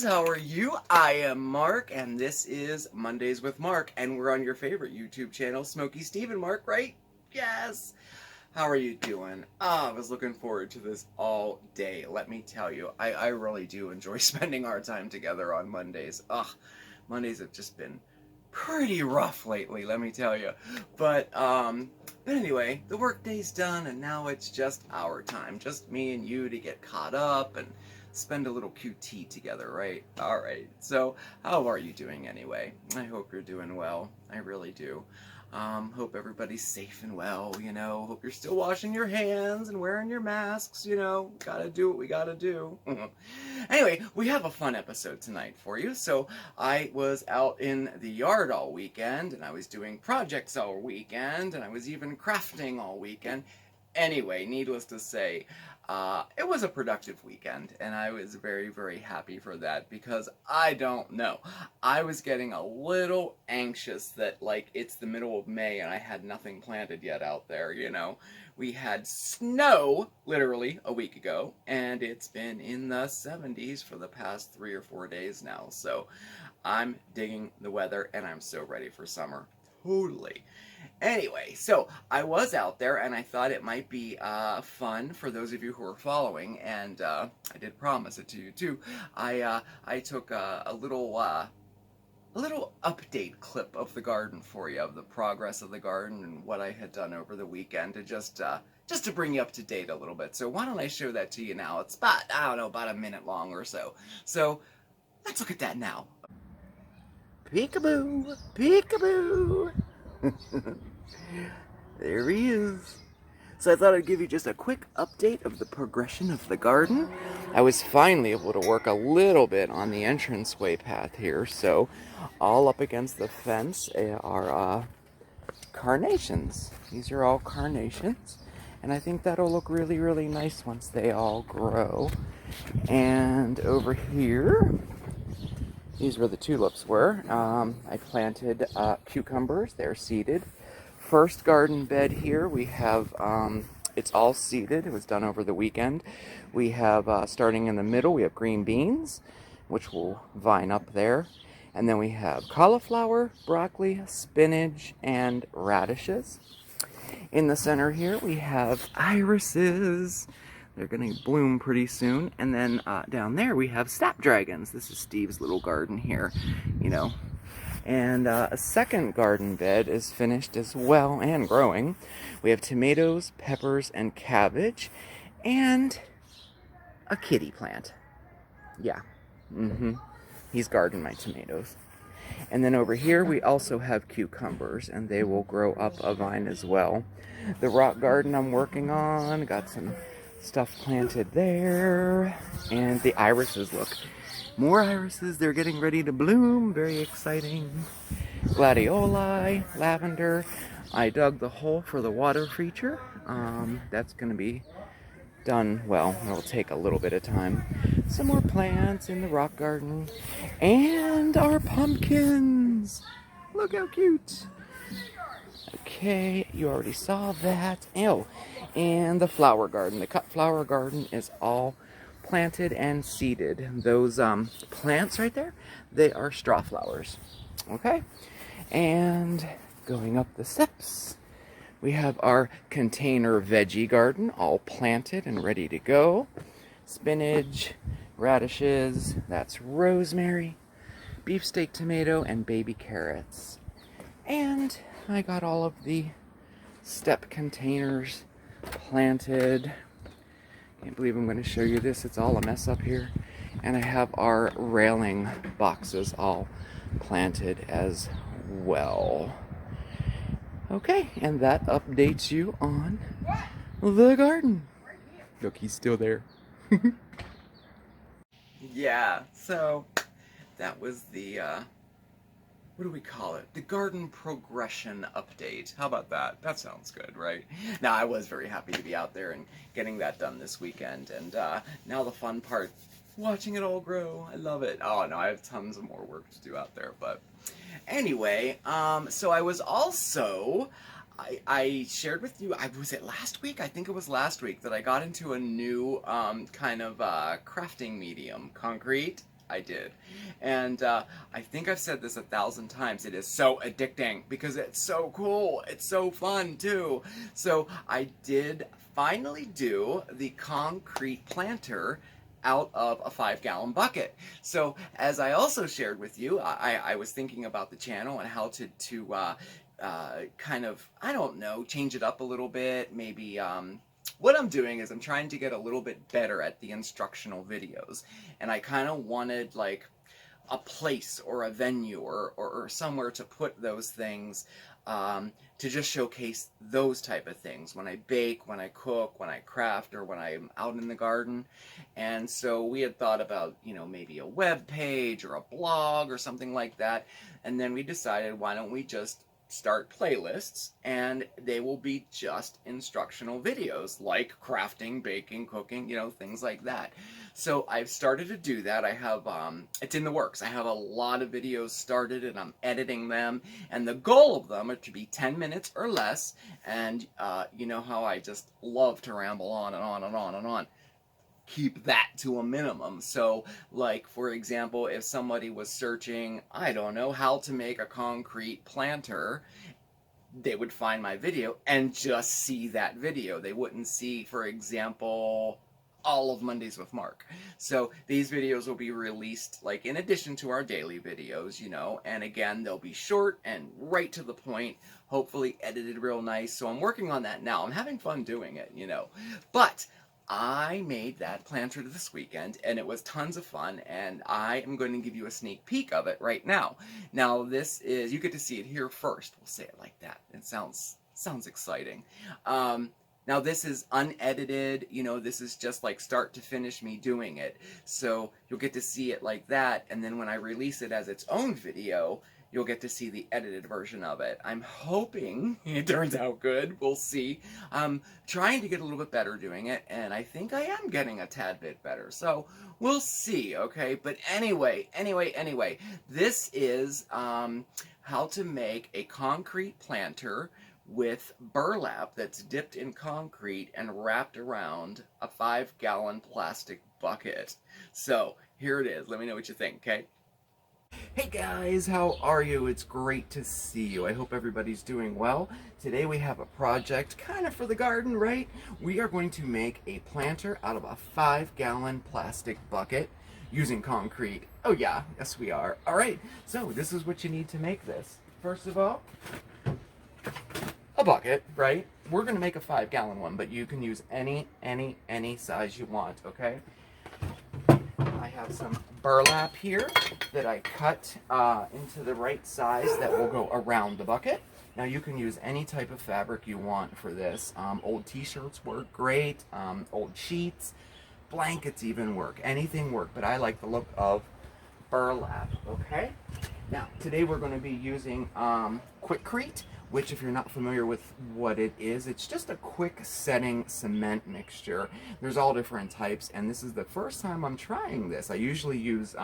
guys, how are you? I am Mark, and this is Mondays with Mark, and we're on your favorite YouTube channel, SmokeySteveAndMarc, right? Yes! How are you doing? I was looking forward to this all day. Let me tell you, I really do enjoy spending our time together on Mondays. Mondays have just been pretty rough lately, let me tell you. But anyway, the workday's done, and now it's just our time. Just me and you to get caught up and spend a little QT together, right? Alright, so how are you doing anyway? I hope you're doing well. I really do. Hope everybody's safe and well, you know. Hope you're still washing your hands and wearing your masks, you know. Gotta do what we gotta do. Anyway, we have a fun episode tonight for you. So I was out in the yard all weekend, and I was doing projects all weekend, and I was even crafting all weekend. Anyway, needless to say, it was a productive weekend, and I was very, very happy for that, because I don't know. I was getting a little anxious that, like, it's the middle of May and I had nothing planted yet out there, you know. We had snow, literally, a week ago, and it's been in the 70s for the past 3 or 4 days now, so I'm digging the weather, and I'm so ready for summer. Totally. Anyway, so I was out there, and I thought it might be fun for those of you who are following, and I did promise it to you too. I took a little update clip of the garden for you, of the progress of the garden and what I had done over the weekend, to just to bring you up to date a little bit. So why don't I show that to you now? It's about, I don't know, about a minute long or so. So let's look at that now. Peekaboo, peekaboo. There he is. So I thought I'd give you just a quick update of the progression of the garden. I was finally able to work a little bit on the entranceway path here. So all up against the fence are carnations. These are all carnations. And I think that'll look really, really nice once they all grow. And over here, these were the tulips were. I planted cucumbers. They're seeded. First garden bed here, we have, it's all seeded. It was done over the weekend. We have, starting in the middle, we have green beans, which will vine up there. And then we have cauliflower, broccoli, spinach, and radishes. In the center here, we have irises. They're going to bloom pretty soon. And then down there we have snapdragons. This is Steve's little garden here, you know. And a second garden bed is finished as well and growing. We have tomatoes, peppers, and cabbage. And a kitty plant. Yeah. He's gardened my tomatoes. And then over here we also have cucumbers, and they will grow up a vine as well. The rock garden I'm working on, got some stuff planted there, and the irises, look, more irises, they're getting ready to bloom, very exciting. Gladioli, lavender. I dug the hole for the water feature. That's going to be done, well, it'll take a little bit of time. Some more plants in the rock garden, and our pumpkins. Look how cute. Okay, you already saw that. Oh, and the flower garden. The cut flower garden is all planted and seeded. Those plants right there, they are straw flowers. Okay, and going up the steps, we have our container veggie garden all planted and ready to go. Spinach, radishes, that's rosemary, beefsteak tomato, and baby carrots. And I got all of the step containers planted. Can't believe I'm going to show you this. It's all a mess up here. And I have our railing boxes all planted as well. Okay, and that updates you on the garden. Look, he's still there. Yeah, so that was the what do we call it? The garden progression update. How about that? That sounds good, right? Now, I was very happy to be out there and getting that done this weekend. And now the fun part, watching it all grow. I love it. Oh, no, I have tons of more work to do out there. But anyway, so I was also, I shared with you, was it last week? I think it was last week that I got into a new kind of crafting medium, concrete. I did. And I think I've said this 1,000 times. It is so addicting because it's so cool. It's so fun too. So I did finally do the concrete planter out of a 5-gallon bucket. So as I also shared with you, I was thinking about the channel and how to kind of, I don't know, change it up a little bit. Maybe what I'm doing is I'm trying to get a little bit better at the instructional videos. And I kind of wanted like a place or a venue or somewhere to put those things, to just showcase those type of things when I bake, when I cook, when I craft, or when I'm out in the garden. And so we had thought about, you know, maybe a web page or a blog or something like that. And then we decided, why don't we just start playlists, and they will be just instructional videos like crafting, baking, cooking, you know, things like that. So I've started to do that. I have, it's in the works. I have a lot of videos started and I'm editing them, and the goal of them are to be 10 minutes or less. And you know how I just love to ramble on and on and on and on. Keep that to a minimum. So like, for example, if somebody was searching, I don't know, how to make a concrete planter, they would find my video and just see that video. They wouldn't see, for example, all of Mondays with Marc. So these videos will be released like in addition to our daily videos, you know, and again, they'll be short and right to the point, hopefully edited real nice. So I'm working on that now. I'm having fun doing it, you know. But I made that planter this weekend, and it was tons of fun, and I am going to give you a sneak peek of it right now. Now, this is, you get to see it here first. We'll say it like that. It sounds exciting. Now, this is unedited, you know, this is just like start to finish me doing it. So you'll get to see it like that, and then when I release it as its own video, you'll get to see the edited version of it. I'm hoping it turns out good. We'll see. I'm trying to get a little bit better doing it, and I think I am getting a tad bit better. So we'll see, okay? But anyway, this is how to make a concrete planter with burlap that's dipped in concrete and wrapped around a 5-gallon plastic bucket. So here it is. Let me know what you think, okay? Hey guys, how are you? It's great to see you. I hope everybody's doing well. Today we have a project kind of for the garden, right? We are going to make a planter out of a 5-gallon plastic bucket using concrete. Oh yeah, yes we are. All right, so this is what you need to make this. First of all, a bucket, right? We're going to make a 5-gallon one, but you can use any size you want, okay? I have some burlap here that I cut into the right size that will go around the bucket. Now you can use any type of fabric you want for this. Old t-shirts work great, old sheets, blankets even work, anything work, but I like the look of burlap, okay? Now today we're going to be using Quikrete, which, if you're not familiar with what it is, it's just a quick setting cement mixture. There's all different types, and this is the first time I'm trying this. I usually use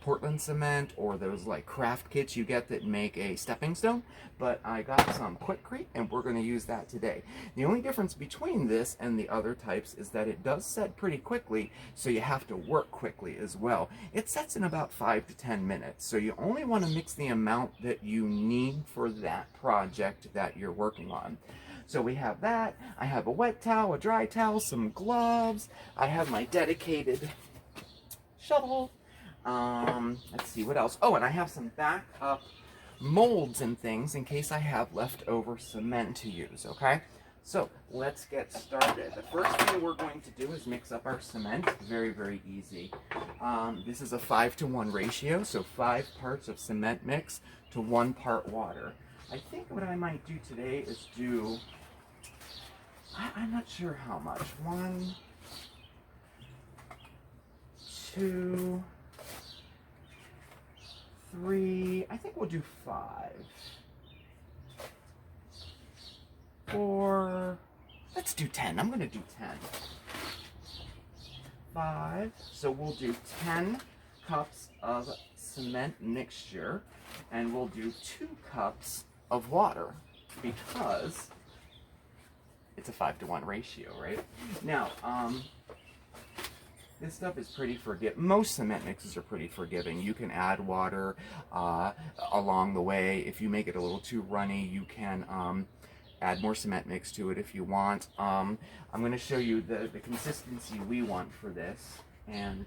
Portland cement or those like craft kits you get that make a stepping stone, but I got some Quikrete and we're going to use that today. The only difference between this and the other types is that it does set pretty quickly, so you have to work quickly as well. It sets in about 5 to 10 minutes, so you only want to mix the amount that you need for that project that you're working on. So we have that. I have a wet towel, a dry towel, some gloves. I have my dedicated shovel. Let's see what else. Oh, and I have some backup molds and things in case I have leftover cement to use, okay? So let's get started. The first thing we're going to do is mix up our cement. Very easy. This is a 5-to-1 ratio, so 5 parts of cement mix to 1 part water. I think what I might do today is do, I'm not sure how much. 1, 2, 3, I think we'll do 5, 4, let's do 10. I'm going to do 10. 5, so we'll do 10 cups of cement mixture, and we'll do 2 cups of water because it's a 5-to-1 ratio, right? Now, This stuff is pretty forgiving. Most cement mixes are pretty forgiving. You can add water along the way. If you make it a little too runny, you can add more cement mix to it if you want. I'm going to show you the consistency we want for this. And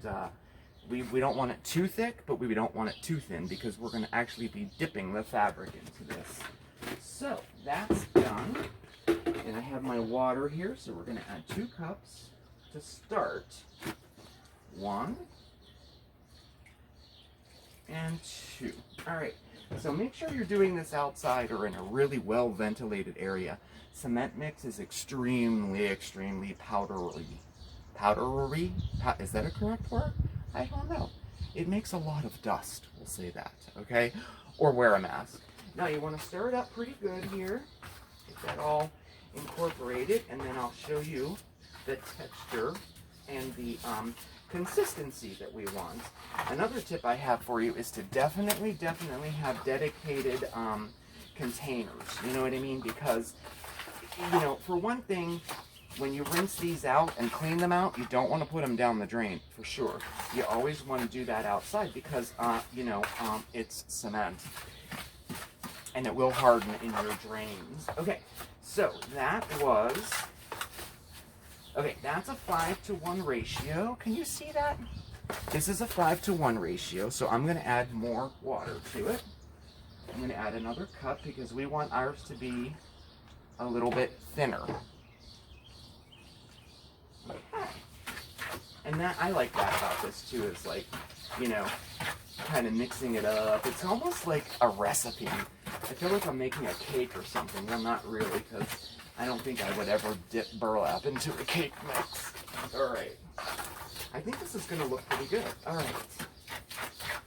we don't want it too thick, but we don't want it too thin, because we're going to actually be dipping the fabric into this. So that's done. And I have my water here, so we're going to add 2 cups to start. 1 and 2. All right, so make sure you're doing this outside or in a really well ventilated area. Cement mix is extremely powdery. Powdery? Is that a correct word? I don't know. It makes a lot of dust, we'll say that, okay? Or wear a mask. Now you want to stir it up pretty good here. Get that all incorporated, and then I'll show you the texture and the consistency that we want. Another tip I have for you is to definitely have dedicated containers. You know what I mean? Because, you know, for one thing, when you rinse these out and clean them out, you don't want to put them down the drain, for sure. You always want to do that outside because, you know, it's cement. And it will harden in your drains. Okay, so that was... Okay, that's a 5-to-1 ratio. Can you see that? This is a 5-to-1 ratio, so I'm going to add more water to it. I'm going to add another cup because we want ours to be a little bit thinner. Okay. And that, I like that about this too, is like, you know, kind of mixing it up. It's almost like a recipe. I feel like I'm making a cake or something. Well, not really, because I don't think I would ever dip burlap into a cake mix. All right. I think this is going to look pretty good. All right.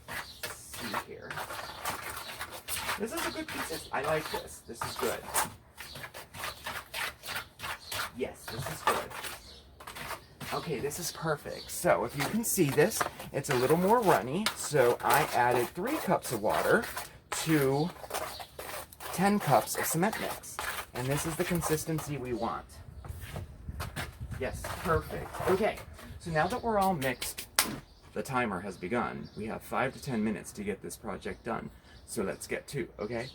Let's see here. This is a good piece. I like this. This is good. Yes, this is good. Okay, this is perfect. So if you can see this, it's a little more runny. So I added 3 cups of water to 10 cups of cement mix. And this is the consistency we want. Yes, perfect. Okay, so now that we're all mixed, the timer has begun. We have 5 to 10 minutes to get this project done. So let's get to, okay?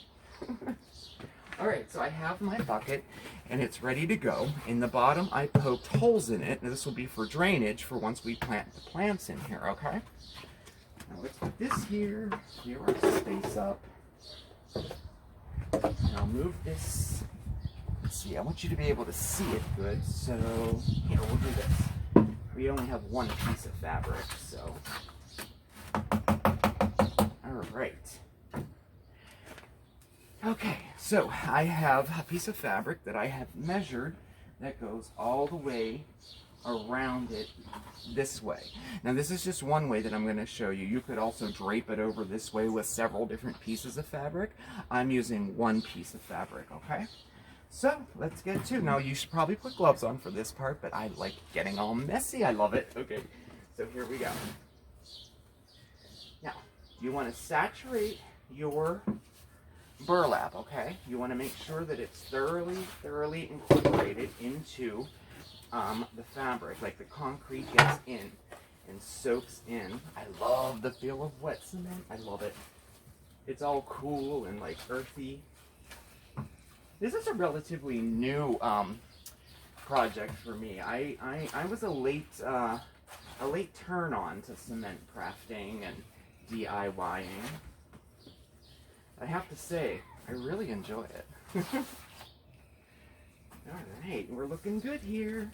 All right, so I have my bucket and it's ready to go. In the bottom, I poked holes in it, and this will be for drainage for once we plant the plants in here, okay? Now let's put this here, clear our space up. And I'll move this. Let's see, I want you to be able to see it good, so here, we'll do this. We only have 1 piece of fabric, so. All right. Okay, so I have a piece of fabric that I have measured that goes all the way around it this way. Now this is just one way that I'm going to show you. You could also drape it over this way with several different pieces of fabric. I'm using 1 piece of fabric, okay? So let's get to. Now you should probably put gloves on for this part, but I like getting all messy. I love it. Okay, so here we go. Now, you want to saturate your burlap, okay? You want to make sure that it's thoroughly incorporated into the fabric, like the concrete gets in and soaks in. I love the feel of wet cement. I love it. It's all cool and like earthy. This is a relatively new project for me. I was a late turn on to cement crafting and DIYing. I have to say, I really enjoy it. All right, we're looking good here.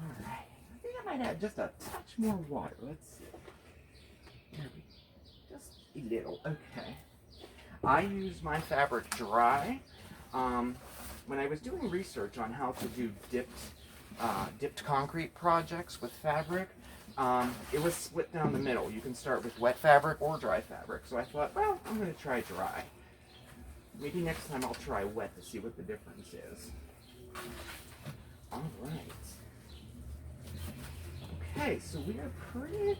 All right, I think I might add just a touch more water. Let's see. There we go. Just a little. Okay. I use my fabric dry. When I was doing research on how to do dipped concrete projects with fabric, it was split down the middle. You can start with wet fabric or dry fabric. So I thought, well, I'm going to try dry. Maybe next time I'll try wet to see what the difference is. All right. Okay, so we are pretty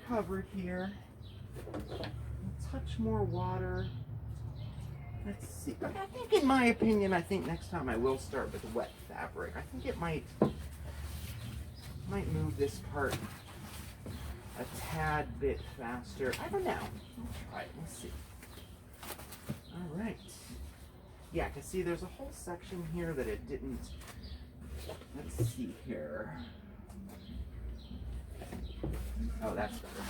covered here. A touch more water. Let's see. I think, in my opinion, I think next time I will start with wet fabric. I think it might move this part a tad bit faster. I don't know. I'll try it. Let's see. All right. Yeah, because see, there's a whole section here that it didn't. Let's see here. Oh, that's better.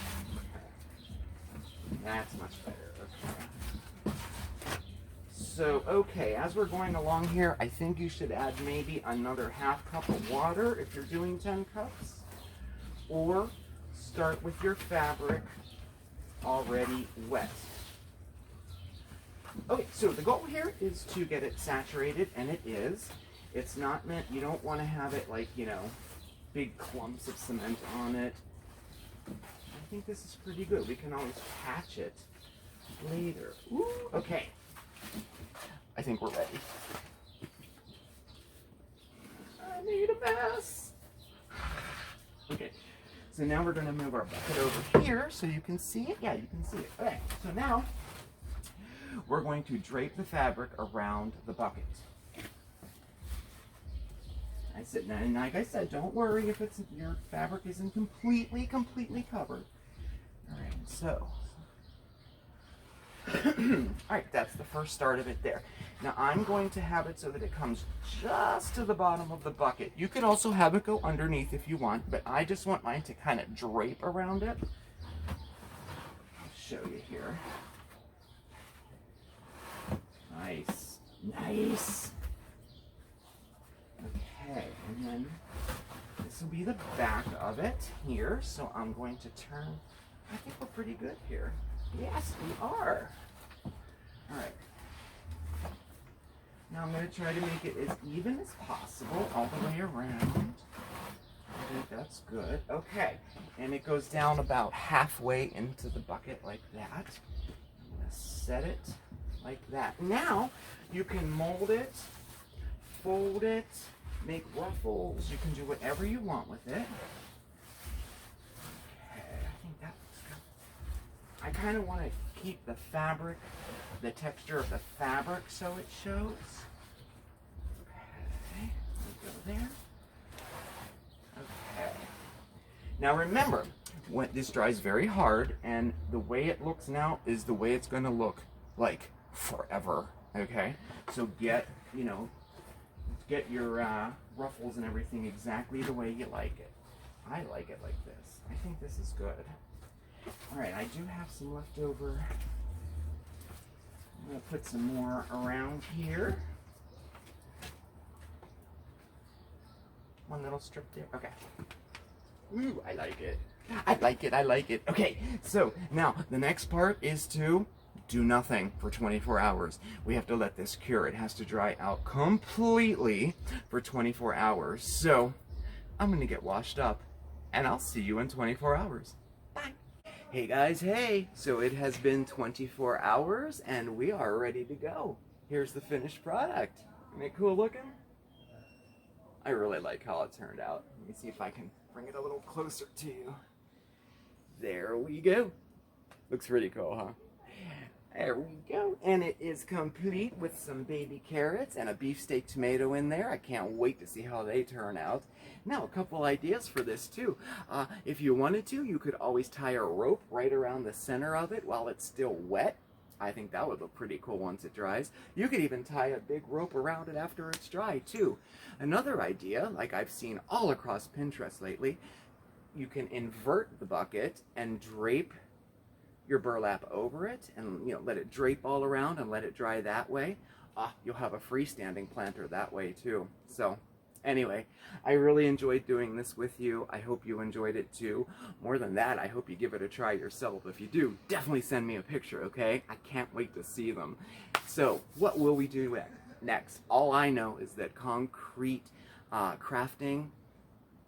That's much better. Okay. So, okay, as we're going along here, I think you should add maybe another half cup of water if you're doing 10 cups. Or start with your fabric already wet. Okay, so the goal here is to get it saturated, and it is. It's not meant, you don't want to have it like, you know, big clumps of cement on it. I think this is pretty good. We can always patch it later. Ooh, okay. I think we're ready. I need a mess. Okay, so now we're going to move our bucket over here so you can see it. Yeah, you can see it. Okay, so now we're going to drape the fabric around the bucket. I said, and like I said, don't worry if it's your fabric isn't completely covered. All right, so, all right, that's the first start of it there. Now I'm going to have it so that it comes just to the bottom of the bucket. You could also have it go underneath if you want, but I just want mine to kind of drape around it. I'll show you here. Nice, nice. Okay, and then this will be the back of it here. So I'm going to turn. I think we're pretty good here. Yes, we are. All right. Now I'm going to try to make it as even as possible all the way around. I think that's good. Okay, and it goes down about halfway into the bucket like that. I'm going to set it like that. Now you can mold it, fold it, make ruffles. You can do whatever you want with it. Okay, I think that looks good. I kind of want to keep the fabric, the texture of the fabric so it shows. Okay, we'll go there. Okay. Now remember, when this dries very hard, and the way it looks now is the way it's going to look like forever. Okay, so get your ruffles and everything exactly the way you like it. I like it like this. I think this is good. All right, I do have some leftover. I'm going to put some more around here. One little strip there. Okay. Ooh, I like it. I like it. I like it. Okay, so now the next part is to do nothing for 24 hours. We have to let this cure. It has to dry out completely for 24 hours. So I'm going to get washed up, and I'll see you in 24 hours. Bye. Hey guys, hey. So it has been 24 hours, and we are ready to go. Here's the finished product. Isn't it cool looking? I really like how it turned out. Let me see if I can bring it a little closer to you. There we go. Looks pretty cool, huh? There we go. And it is complete with some baby carrots and a beefsteak tomato in there. I can't wait to see how they turn out. Now, a couple ideas for this too. If you wanted to, you could always tie a rope right around the center of it while it's still wet. I think that would look pretty cool once it dries. You could even tie a big rope around it after it's dry too. Another idea, like I've seen all across Pinterest lately, you can invert the bucket and drape your burlap over it, and let it drape all around and let it dry that way. You'll have a freestanding planter that way too. So anyway, I really enjoyed doing this with you. I hope you enjoyed it too. More than that, I hope you give it a try yourself. If you do, definitely send me a picture, okay? I can't wait to see them. So what will we do next? All I know is that concrete crafting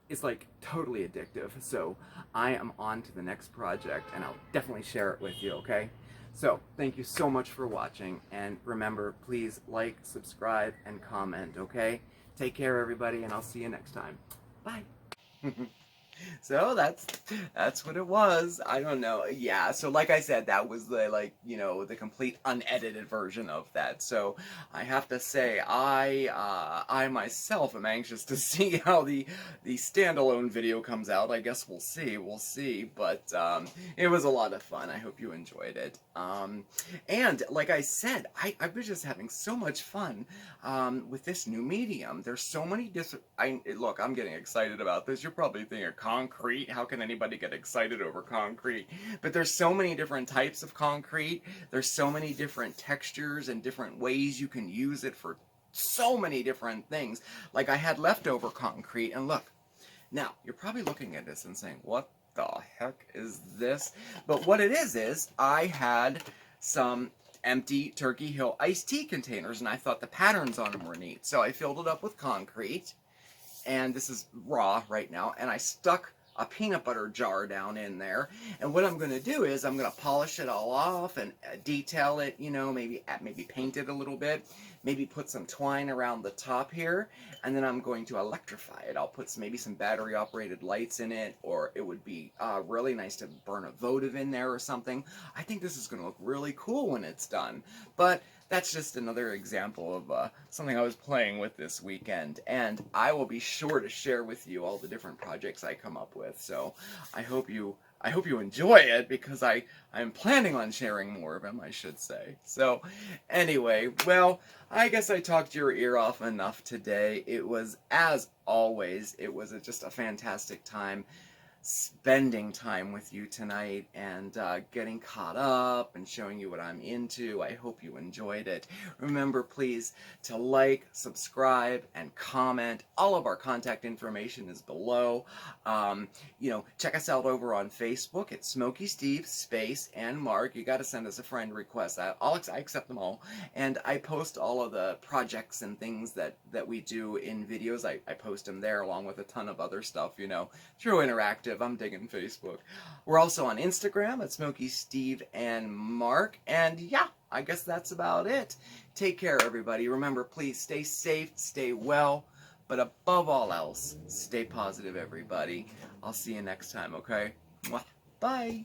is like totally addictive. So I am on to the next project, and I'll definitely share it with you, okay? So thank you so much for watching, and remember, please like, subscribe, and comment, okay? Take care, everybody, and I'll see you next time. Bye. So that's what it was. I don't know. Yeah. So like I said, that was the the complete unedited version of that. So I have to say I myself am anxious to see how the standalone video comes out. I guess we'll see. We'll see. But it was a lot of fun. I hope you enjoyed it. And like I said, I was just having so much fun with this new medium. There's so many different. Look, I'm getting excited about this. You're probably thinking concrete. How can anybody get excited over concrete? But there's so many different types of concrete. There's so many different textures and different ways you can use it for so many different things. Like I had leftover concrete, and look. Now, you're probably looking at this and saying, what the heck is this? But what it is I had some empty Turkey Hill iced tea containers, and I thought the patterns on them were neat. So I filled it up with concrete, and this is raw right now, and I stuck a peanut butter jar down in there. And what I'm going to do is I'm going to polish it all off and detail it, maybe paint it a little bit, maybe put some twine around the top here, and then I'm going to electrify it. I'll put maybe some battery operated lights in it, or it would be really nice to burn a votive in there or something. I think this is going to look really cool when it's done. But that's just another example of something I was playing with this weekend, and I will be sure to share with you all the different projects I come up with. So I hope you enjoy it, because I'm planning on sharing more of them, I should say. So anyway, well, I guess I talked your ear off enough today. It was, as always, just a fantastic time spending time with you tonight and getting caught up and showing you what I'm into. I hope you enjoyed it. Remember, please, to like, subscribe, and comment. All of our contact information is below. Check us out over on Facebook at SmokeySteveAndMarc. You got to send us a friend request. I accept them all. And I post all of the projects and things that we do in videos. I post them there along with a ton of other stuff, True interactive. I'm digging Facebook. We're also on Instagram at SmokeySteveAndMarc. And yeah, I guess that's about it. Take care, everybody. Remember, please stay safe, stay well, but above all else, stay positive, everybody. I'll see you next time, okay? Bye.